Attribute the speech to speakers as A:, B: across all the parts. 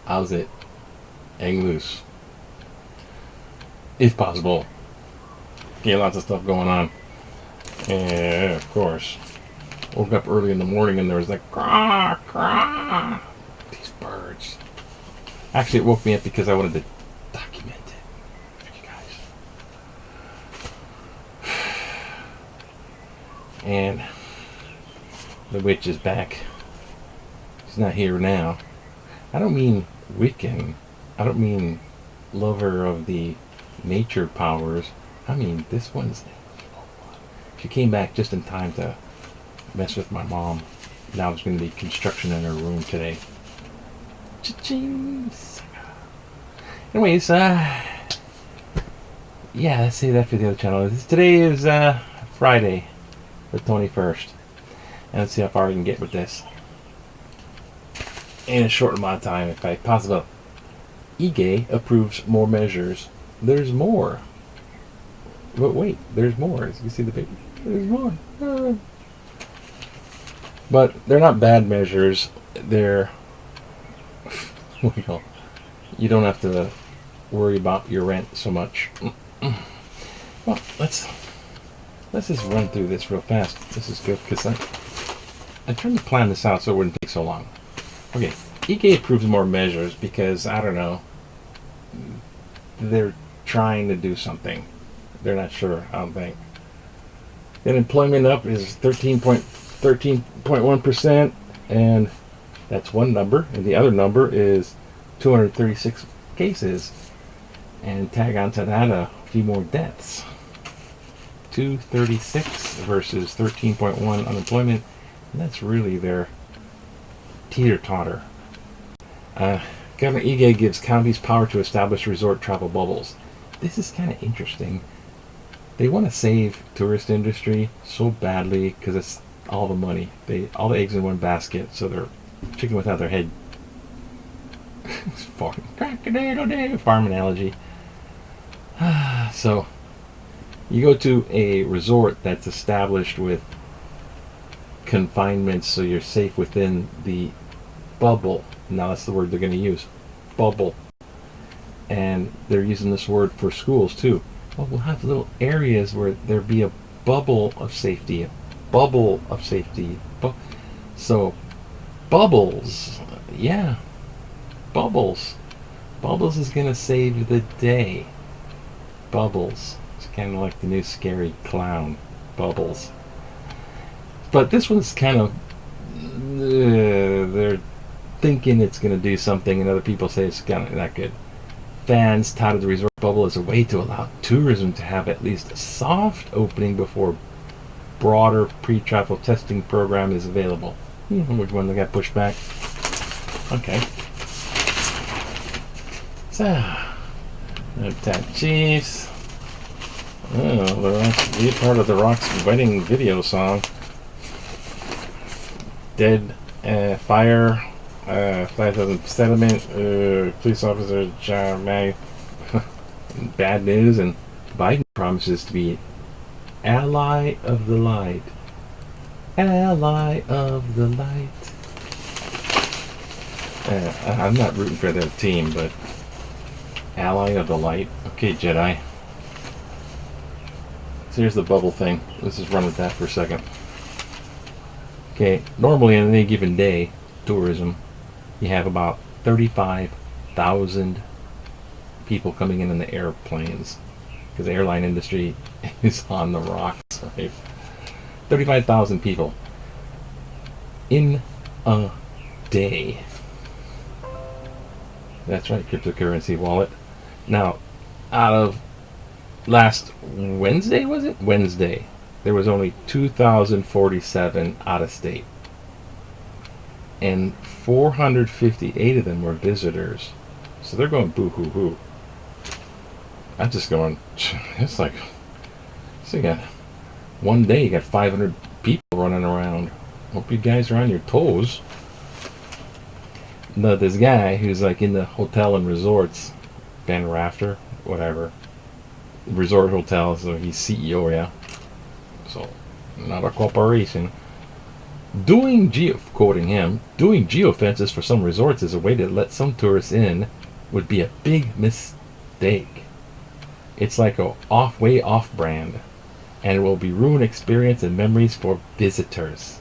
A: How's it? Hang loose. If possible. Okay, lots of stuff going on. And of course, woke up early in the morning and there was like, craw, craw. These birds. Actually, it woke me up because I wanted to document it for you guys. And the witch is back. She's not here now. I don't mean Wiccan. I don't mean lover of the nature powers. I mean this Wednesday. She came back just in time to mess with my mom. Now there's going to be construction in her room today. Cha-ching! Anyways, yeah, let's say that for the other channel. Today is Friday, the 21st. And let's see how far we can get with this. In a short amount of time, if I possible. EGA approves more measures. There's more. But wait, there's more. As you can see the baby. There's more. But they're not bad measures. They're well, you don't have to worry about your rent so much. Well, let's just run through this real fast. This is good because I tried to plan this out so it wouldn't take so long. Okay, EK approves more measures because, I don't know, they're trying to do something. They're not sure, I don't think. Then employment up is 13.1%, and that's one number. And the other number is 236 cases. And tag onto that a few more deaths. 236 versus 13.1 unemployment. And that's really their teeter-totter. Governor Ige gives counties power to establish resort travel bubbles. This is kind of interesting. They want to save tourist industry so badly because it's all the money. All the eggs in one basket, so they're chicken without their head. Farm analogy. So you go to a resort that's established with confinement, so you're safe within the bubble. Now that's the word they're going to use, bubble. And they're using this word for schools too. Well, we'll have little areas where there be a bubble of safety, a bubble of safety. So bubbles, yeah, bubbles. Bubbles is going to save the day. Bubbles. It's kind of like the new scary clown, Bubbles. But this one's kind of they're thinking it's going to do something, and other people say it's kind of not good. Fans touted the resort bubble as a way to allow tourism to have at least a soft opening before broader pre-travel testing program is available. Which one that got pushed back? Okay. So, Tap Chiefs. Oh, the Rock's be part of the Rock's wedding video song. Dead, fire, 5,000 settlement, police officer John May. Bad news, and Biden promises to be ally of the light. Ally of the light. I'm not rooting for their team, but ally of the light. Okay, Jedi. So here's the bubble thing. Let's just run with that for a second. Okay, normally on any given day, tourism, you have about 35,000 people coming in the airplanes, because the airline industry is on the rocks, right? 35,000 people in a day. That's right, cryptocurrency wallet. Now, out of last Wednesday, was it? Wednesday. There was only 2,047 out of state. And 458 of them were visitors. So they're going boo-hoo-hoo. I'm just going, it's like, so you got, one day you got 500 people running around. Hope you guys are on your toes. Now, this guy who's like in the hotel and resorts, Ben Rafter, whatever, resort hotel, so he's CEO, yeah. So, not a corporation. Quoting him, doing geofences for some resorts is a way to let some tourists in would be a big mistake. It's like a way off brand, and it will be ruin experience and memories for visitors.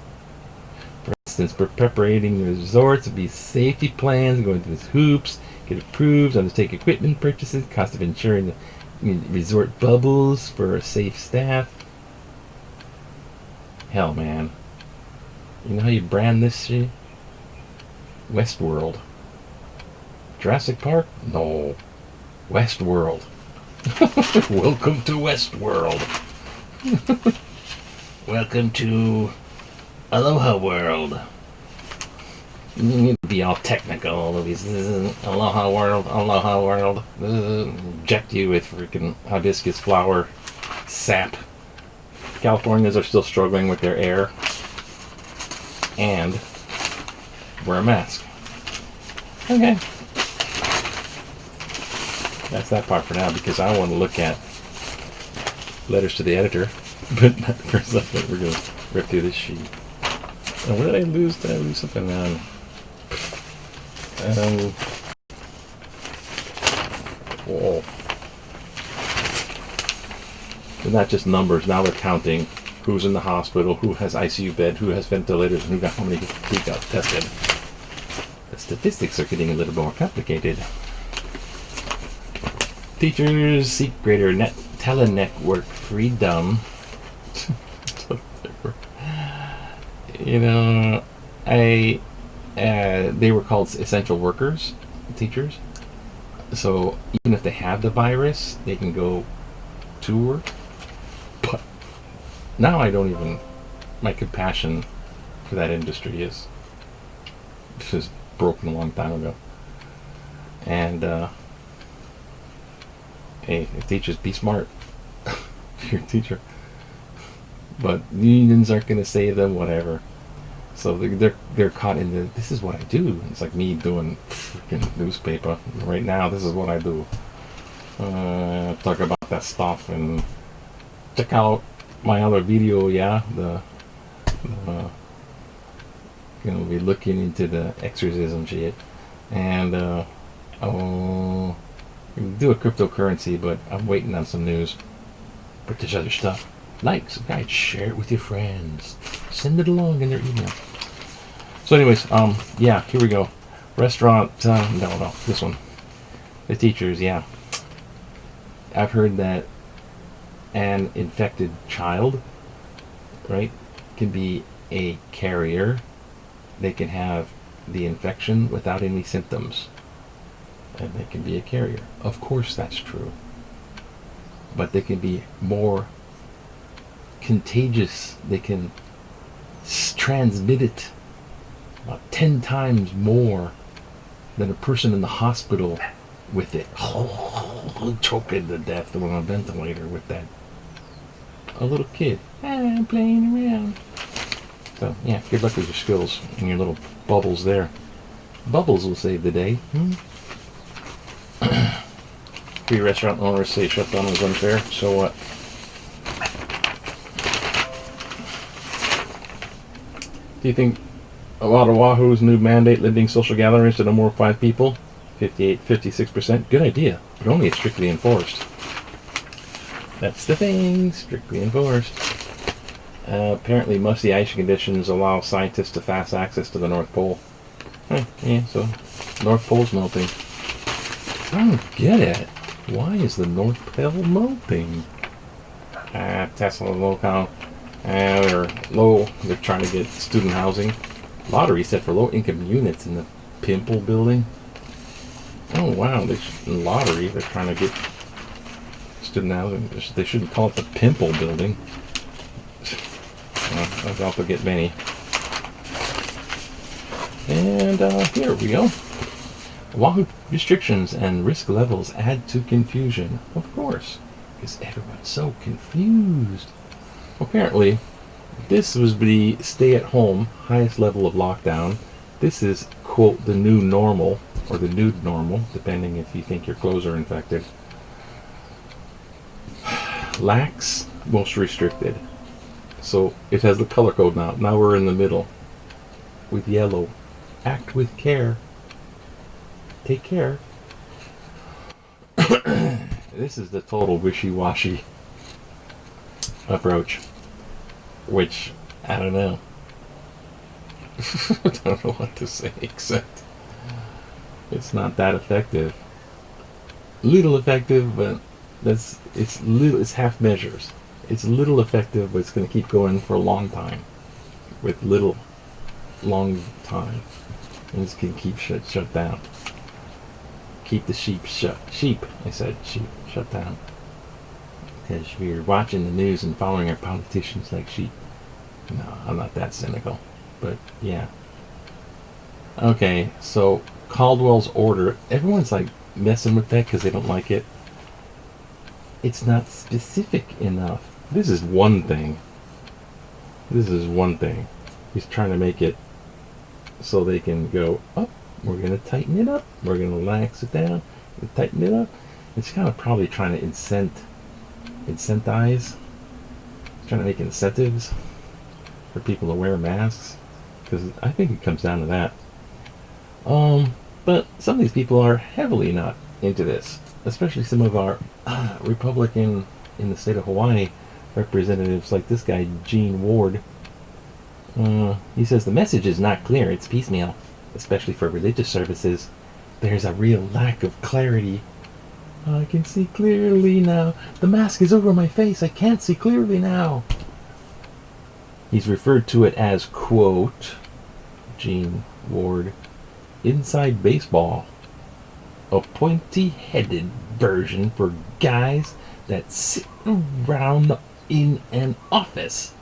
A: For instance, preparing the resorts would be safety plans, going through these hoops, get approved, undertake equipment purchases, cost of insuring the resort bubbles for safe staff. Hell, man. You know how you brand this shit? Westworld. Jurassic Park? No. Westworld. Welcome to Westworld. Welcome to Aloha World. You need to be all technical. All of these Aloha World. Inject you with freaking hibiscus flower sap. Californians are still struggling with their air. And wear a mask. Okay. That's that part for now, because I want to look at letters to the editor. But for a second, we're going to rip through this sheet. And what did I lose? Did I lose something? Whoa. They're not just numbers. Now they're counting who's in the hospital, who has ICU bed, who has ventilators, and how many who got tested. The statistics are getting a little more complicated. Teachers seek greater telenetwork freedom. You know, they were called essential workers, teachers. So even if they have the virus, they can go to work. But now I don't even, my compassion for that industry is just broken a long time ago. And hey, if teachers, be smart. You're a teacher. But unions aren't going to save them, whatever. So they're caught in the, this is what I do. It's like me doing freaking newspaper. Right now, this is what I do. Talk about that stuff and check out my other video, yeah. We're looking into the exorcism shit. And, do a cryptocurrency, but I'm waiting on some news. But there's other stuff. Like, subscribe, share it with your friends. Send it along in their email. So anyways, yeah, here we go. Restaurant, no, this one. The teachers, yeah. I've heard that an infected child, right, can be a carrier. They can have the infection without any symptoms. And they can be a carrier. Of course that's true. But they can be more contagious. They can transmit it about 10 times more than a person in the hospital with it. Choking to death on a ventilator with that. A little kid. I'm playing around. So, yeah, good luck with your skills and your little bubbles there. Bubbles will save the day. Three restaurant owners say shutdown was unfair. So what? Do you think a lot of Wahoo's new mandate limiting social gatherings to no more 5 people? 56%. Good idea, but only if strictly enforced. That's the thing, strictly enforced. Apparently musty ice conditions allow scientists to fast access to the North Pole. Yeah, so North Pole's melting. I don't get it. Why is the North Pole melting? Tesla low count. They're low. They're trying to get student housing. Lottery set for low-income units in the Pimple building. Oh wow, lottery. They're trying to get student housing. They shouldn't call it the Pimple building. I'll also get many. And here we go. Wahoo restrictions and risk levels add to confusion. Of course, because everyone's so confused. Apparently, this was the stay-at-home highest level of lockdown. This is, quote, the new normal, or the nude normal, depending if you think your clothes are infected. Lax, most restricted. So it has the color code now. Now we're in the middle. with yellow. Act with care. Take care. This is the total wishy-washy approach, which, I don't know. I don't know what to say except it's not that effective. Little effective, but it's half measures. It's little effective, but it's going to keep going for a long time with long time. And it's going to keep shut down. Keep the sheep shut. Sheep, I said sheep, shut down. Because we're watching the news and following our politicians like sheep. No, I'm not that cynical. But, yeah. Okay, so Caldwell's order. Everyone's like messing with that because they don't like it. It's not specific enough. This is one thing. He's trying to make it so they can go, oh, we're going to tighten it up. We're going to relax it down. Tighten it up. It's kind of probably trying to incentivize. Trying to make incentives for people to wear masks. Because I think it comes down to that. But some of these people are heavily not into this. Especially some of our Republican in the state of Hawaii representatives, like this guy, Gene Ward. He says the message is not clear. It's piecemeal, especially for religious services. There's a real lack of clarity. I can see clearly now. The mask is over my face. I can't see clearly now. He's referred to it as, quote, Gene Ward, inside baseball. A pointy-headed version for guys that sit around in an office.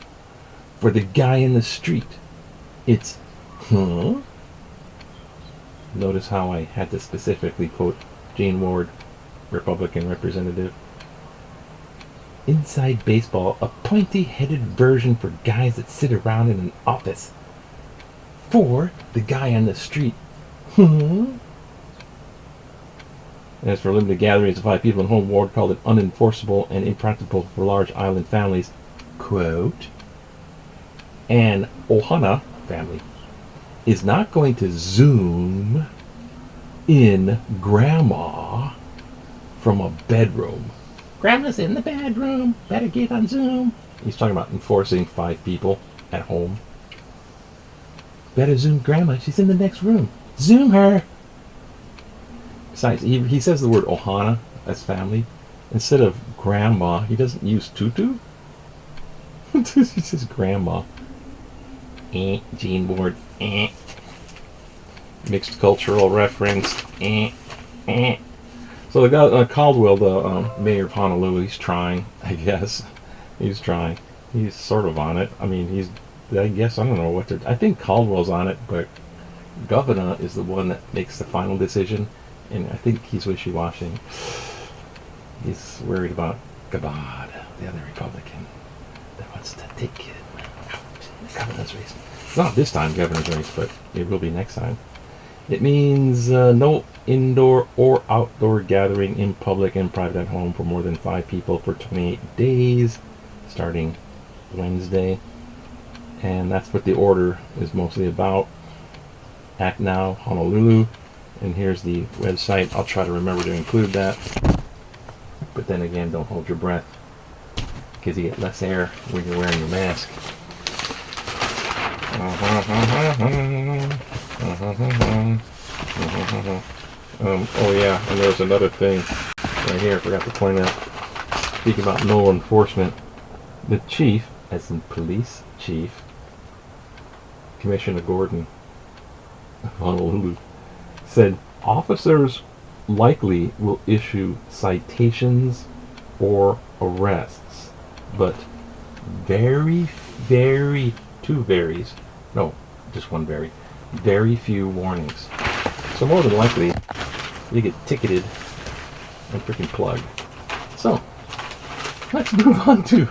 A: For the guy in the street, it's, Notice how I had to specifically quote Gene Ward, Republican representative. Inside baseball, a pointy-headed version for guys that sit around in an office. For the guy on the street, As for limited gatherings of 5 people in home, Ward called it unenforceable and impractical for large island families. Quote, an Ohana family is not going to Zoom in Grandma from a bedroom. Grandma's in the bedroom. Better get on Zoom. He's talking about enforcing 5 people at home. Better Zoom Grandma. She's in the next room. Zoom her. Besides, he says the word Ohana as family. Instead of Grandma, he doesn't use tutu. He says Grandma. Gene Ward. Mixed cultural reference. So the guy, Caldwell, the mayor of Honolulu, he's trying, I guess. He's trying. He's sort of on it. I mean, I don't know what I think Caldwell's on it, but governor is the one that makes the final decision. And I think he's wishy-washy. He's worried about Gabad, the other Republican that wants to take it out in the governor's race. Not this time, governor's race, but it will be next time. It means no indoor or outdoor gathering in public and private at home for more than 5 people for 28 days, starting Wednesday. And that's what the order is mostly about. Act Now, Honolulu. And here's the website. I'll try to remember to include that. But then again, don't hold your breath, because you get less air when you're wearing your mask. Oh yeah, and there's another thing right here I forgot to point out. Speaking about no enforcement, the chief, as in police chief, Commissioner Gordon of Honolulu, said officers likely will issue citations or arrests, but very few warnings. So more than likely, you get ticketed and freaking plugged. So, let's move on to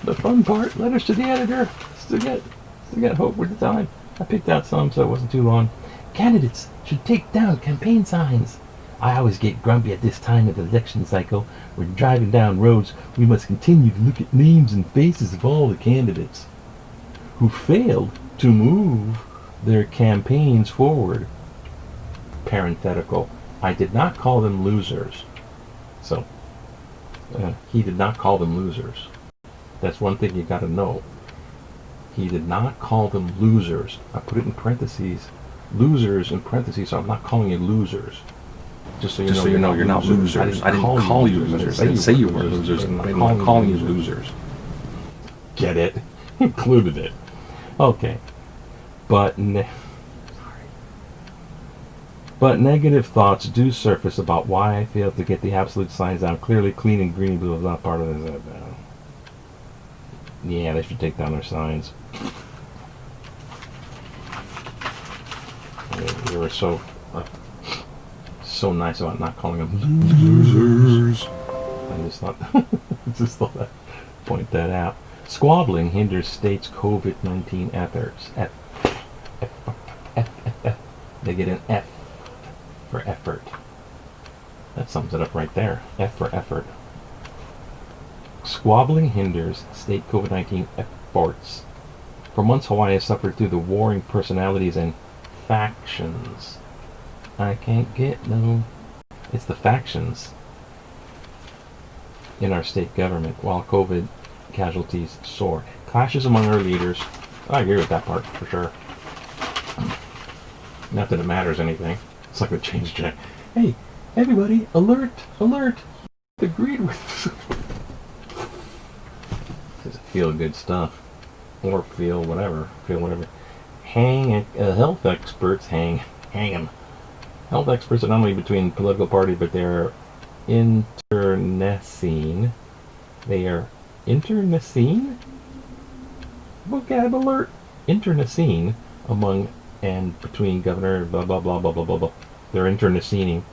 A: the fun part. Letters to the editor. Still got hope with the time. I picked out some so it wasn't too long. Candidates should take down campaign signs. I always get grumpy at this time of the election cycle. We're driving down roads. We must continue to look at names and faces of all the candidates who failed to move their campaigns forward. Parenthetical. I did not call them losers. So, he did not call them losers. That's one thing you got to know. He did not call them losers. I put it in parentheses. Losers in parentheses, so I'm not calling you losers. Just so you know, you're not losers. I didn't call you losers. I didn't say you were losers. I'm not calling you losers. Get it? Included it. Okay. But negative thoughts do surface about why I failed to get the absolute signs out. Clearly, clean and green blue is not part of this. Yeah, they should take down their signs. You were so nice about not calling them losers. I just thought I'd point that out. Squabbling hinders states' COVID-19 efforts. They get an F for effort. That sums it up right there. F for effort. Squabbling hinders state COVID-19 efforts. For months, Hawaii has suffered through the warring personalities and factions. I can't get no. It's the factions in our state government while COVID casualties soar. Clashes among our leaders. I agree with that part for sure. Not that it matters anything. It's like the change check. Hey, everybody, alert, alert. Agreed with. This is feel good stuff. Or feel whatever. Health experts hang them. Health experts are not only between political parties, but they're internecine. They are internecine? Vocab alert. Internecine among and between governor blah blah blah blah blah blah blah. They're internecining.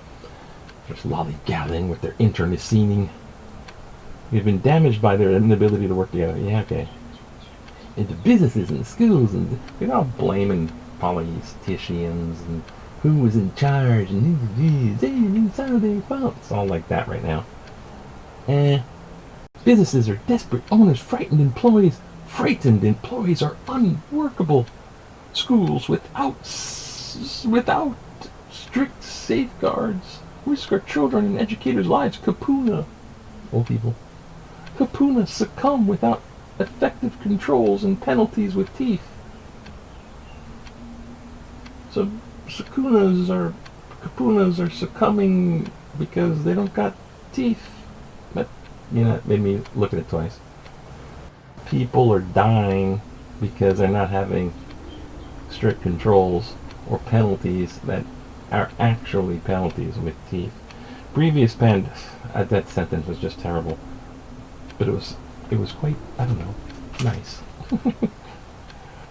A: There's lollygagging with their internecining. We've been damaged by their inability to work together. Yeah, okay. And the businesses and the schools, and they're all blaming politicians and who was in charge and it's all their fault. It's all like that right now. Businesses are desperate owners, frightened employees are unworkable. Schools without strict safeguards risk our children and educators' lives. Kapuna, old people. Kapuna succumb without effective controls and penalties with teeth. So kapunas are succumbing because they don't got teeth. That made me look at it twice. People are dying because they're not having strict controls or penalties that are actually penalties with teeth. Previous that sentence was just terrible, but it was quite, I don't know, nice.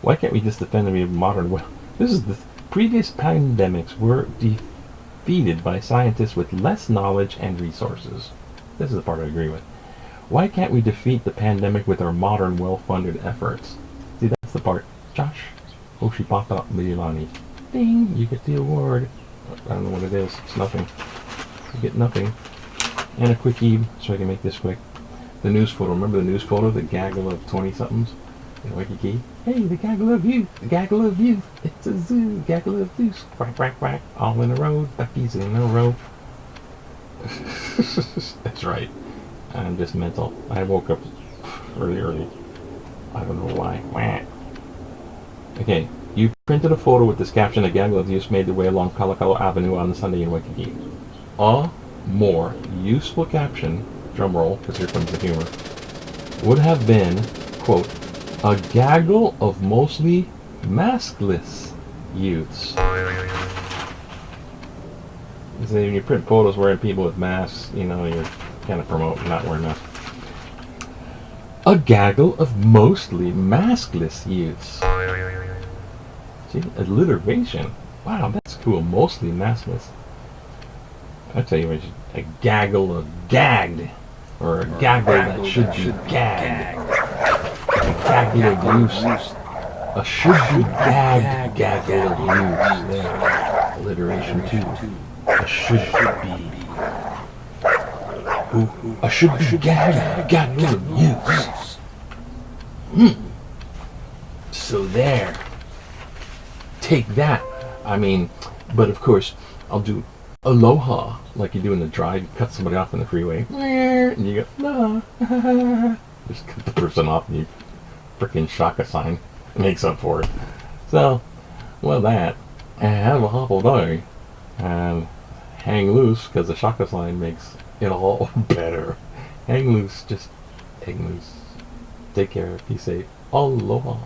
A: Why can't we just defend the modern world? This is the previous pandemics were defeated by scientists with less knowledge and resources. This is the part I agree with. Why can't we defeat the pandemic with our modern, well-funded efforts? See, that's the part. Josh, Oshipata Milani. Ding, you get the award. I don't know what it is. It's nothing. You get nothing. And a quickie, so I can make this quick. The news photo. Remember the news photo? The gaggle of 20-somethings? In Waikiki? Hey, the gaggle of youth. The gaggle of youth. It's a zoo. Gaggle of youth. Quack, quack, quack. All in a row. Duckies in a row. That's right. I'm just mental. I woke up early. I don't know why. Okay, you printed a photo with this caption: "The gaggle of youth made their way along Kalakaua Avenue on Sunday in Waikiki." A more useful caption, drum roll, because here comes the humor, would have been, quote, "a gaggle of mostly maskless youths." So when you print photos wearing people with masks, you're kind of promoting not wearing masks. A gaggle of mostly maskless youths. See, alliteration. Wow, that's cool. Mostly maskless. I tell you what, a gaggle of gagged, or a gaggle that should be gagged. A gaggle of youths. A should be gagged gaggle of youths. Yeah. Alliteration too. A should be. A should be gagged gaggle of youths. So there. take that. I mean, but of course, I'll do aloha like you do in the drive. You cut somebody off in the freeway, and you go, nah. Just cut the person off, and you freaking shaka sign makes up for it. So, well, that, and have a awful day, and hang loose, because the shaka sign makes it all better. Hang loose, just hang loose. Take care, be safe. Aloha.